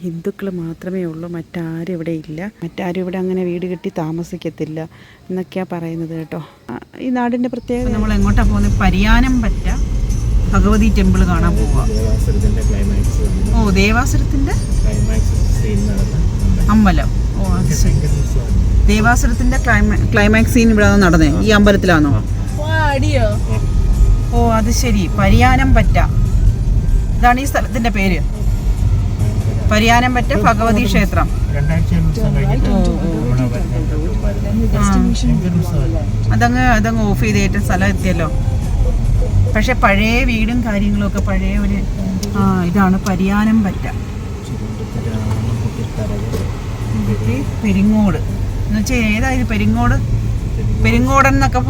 ഹിന്ദുക്കൾ മാത്രമേ ഉള്ളൂ, മറ്റാരും ഇവിടെ ഇല്ല. മറ്റാരും ഇവിടെ അങ്ങനെ വീട് കെട്ടി താമസിക്കത്തില്ല എന്നൊക്കെയാണ് പറയുന്നത് കേട്ടോ. ഈ നാടിൻ്റെ പ്രത്യേകത. നമ്മൾ എങ്ങോട്ടാണ് പോകുന്നത്? പരിയാനം പറ്റ ഭഗവതി ടെമ്പിൾ കാണാൻ പോവാം. ഓ, ദേവാസുരത്തിൻ്റെ അമ്പലം. ഓ, അത് ശരി. ദേവാസുരത്തിൻ്റെ ക്ലൈമാക്സ് സീൻ ഇവിടെ നടന്നേ ഈ അമ്പലത്തിലാണോ? ഓ, അത് ശരി. പരിയാനം പറ്റ, ഇതാണ് ഈ സ്ഥലത്തിൻ്റെ പേര്. പരിയാനം പറ്റ ഭഗവതി ക്ഷേത്രം. അതങ്ങ് ഓഫ് ചെയ്തേറ്റ സ്ഥലം എത്തിയല്ലോ. പക്ഷെ പഴയ വീടും കാര്യങ്ങളും ഒക്കെ പഴയ ഒരു ഇതാണ് പരിയാനം പറ്റ. പെരിങ്ങോട് എന്ന് വെച്ചാൽ ഏതാ ഇത്? പെരിങ്ങോടൻ എന്നൊക്കെ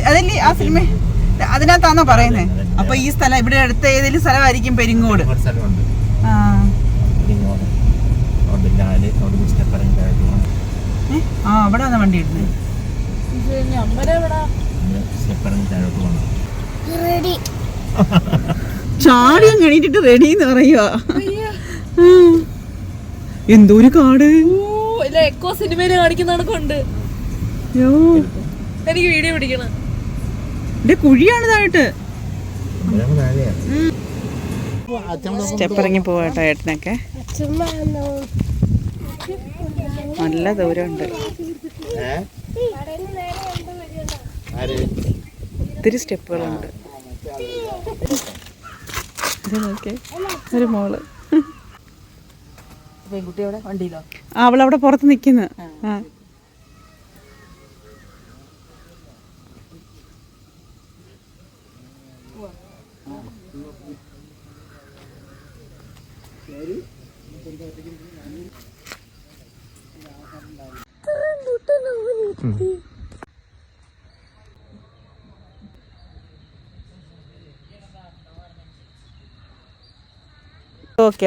അതല്ലേ ആ സിനിമ? അതിനകത്താണോ പറയുന്നത്? അപ്പൊ ഈ സ്ഥലം ഇവിടെ അടുത്ത ഏതെങ്കിലും സ്ഥലമായിരിക്കും പെരിങ്ങോട്. അവിടെ ആണ് വണ്ടി ഇടുന്നത്. ചാടിയും കഴിഞ്ഞിട്ട് റെഡി എന്ന് പറയുക. എന്തോ ഒരു കാട് എക്കോ സിനിമയില് കാണിക്കുന്നതാണ് കൊണ്ട്. എനിക്ക് വീഡിയോ പിടിക്കണം. കുഴിയാണ് താഴോട്ട്. സ്റ്റെപ്പ് ഇറങ്ങി പോവാട്ടോ ഏട്ടനൊക്കെ. നല്ല ദൂരമുണ്ട്, ഒത്തിരി സ്റ്റെപ്പുകളുണ്ട്. ഒരു മോള് പെൺകുട്ടി അവിടെ വണ്ടിയിലോ? അവളവിടെ പുറത്ത് നിൽക്കുന്നു.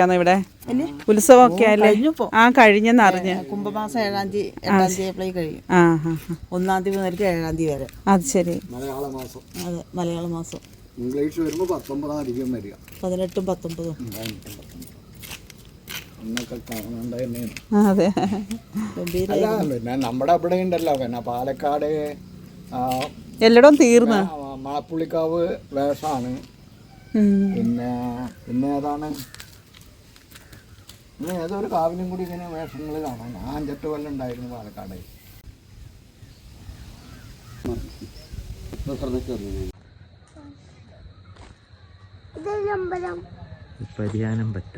ാണ് ഇവിടെ ഉത്സവമൊക്കെ അല്ലേ? കഴിഞ്ഞെന്ന് അറിഞ്ഞ്. കുംഭമാസം 7-ാം തീയതി കഴിയും. 1-ാം തീയതി മുതൽ 7-ാം തീയതി വരെ. അത് ശരി. മലയാള മാസം. ഇംഗ്ലീഷ് വരുമ്പോൾ 19 വരിക. 18, 19. അതെ. പിന്നെ നമ്മുടെ അവിടെ ഉണ്ടല്ലോ, പിന്നെ പാലക്കാട് എല്ലായിടവും തീർന്ന്. മാപ്പുള്ളിക്കാവ് വേഷമാണ്. പിന്നെ ഏതാണ്, ഏതൊരു കാവിലും കൂടി ഇങ്ങനെ വേഷങ്ങൾ കാണാം. 5-8 കൊല്ലം ഉണ്ടായിരുന്നു പാലക്കാട്. പരിയാനം പറ്റ.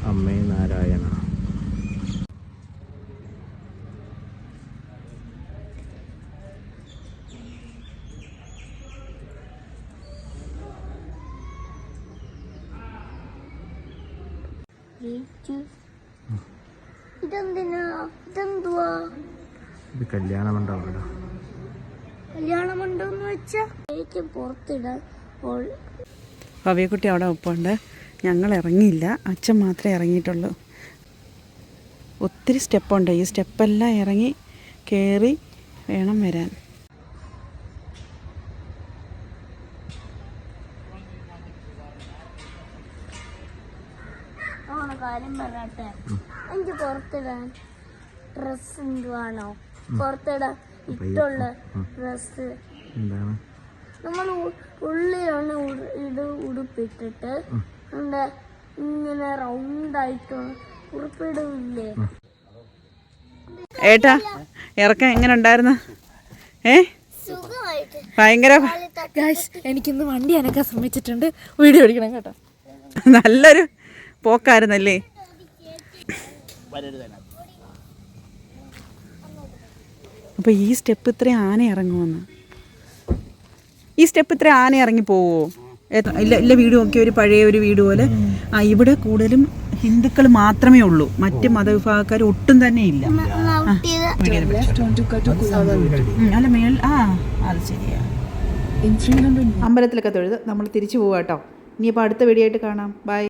അമ്മേ നാരായണ. ഇത് കല്യാണമണ്ഡപം. ഭവ്യക്കുട്ടി അവിടെ ഒപ്പമുണ്ട്. ഞങ്ങൾ ഇറങ്ങിയില്ല, അച്ഛൻ മാത്രമേ ഇറങ്ങിയിട്ടുള്ളൂ. ഒത്തിരി സ്റ്റെപ്പുണ്ട്. ഈ സ്റ്റെപ്പെല്ലാം ഇറങ്ങി കയറി വേണം വരാൻ. കാര്യം പറയട്ടെ, എനിക്ക് പുറത്തിടാൻ ഡ്രസ് എന്തുവാണോ? പുറത്തിടാൻ ഇട്ടുള്ള ഡ്രസ് നമ്മൾ ഉള്ളിലാണ് ഉടുപ്പിട്ടിട്ട് ഇങ്ങനെ റൗണ്ടായിട്ട് ഉടുപ്പിടില്ലേ? ഏട്ടാ, ഇറക്കം എങ്ങനെ ഉണ്ടായിരുന്നു? ഭയങ്കര. എനിക്കിന്ന് വണ്ടി അനക്കാൻ ശ്രമിച്ചിട്ടുണ്ട്. വീഡിയോ എടുക്കണം കേട്ടോ. നല്ലൊരു പോക്കായിരുന്നല്ലേ? അപ്പോൾ ഈ സ്റ്റെപ്പ് ഇത്ര ആന ഇറങ്ങുമെന്ന്, ഈ സ്റ്റെപ്പ് ഇത്ര ആന ഇറങ്ങി പോവോ? ഇല്ല വീട് നോക്കിയ ഒരു പഴയ ഒരു വീട് പോലെ. ഇവിടെ കൂടുതലും ഹിന്ദുക്കൾ മാത്രമേ ഉള്ളൂ, മറ്റ് മതവിഭാഗക്കാർ ഒട്ടും തന്നെ ഇല്ല. അല്ല അത് ശരിയാ. അമ്പലത്തിലൊക്കെ തൊഴുത് നമ്മൾ തിരിച്ചു പോവാം കേട്ടോ. ഇനിയിപ്പോൾ അടുത്ത വീഡിയോ ആയിട്ട് കാണാം. ബൈ.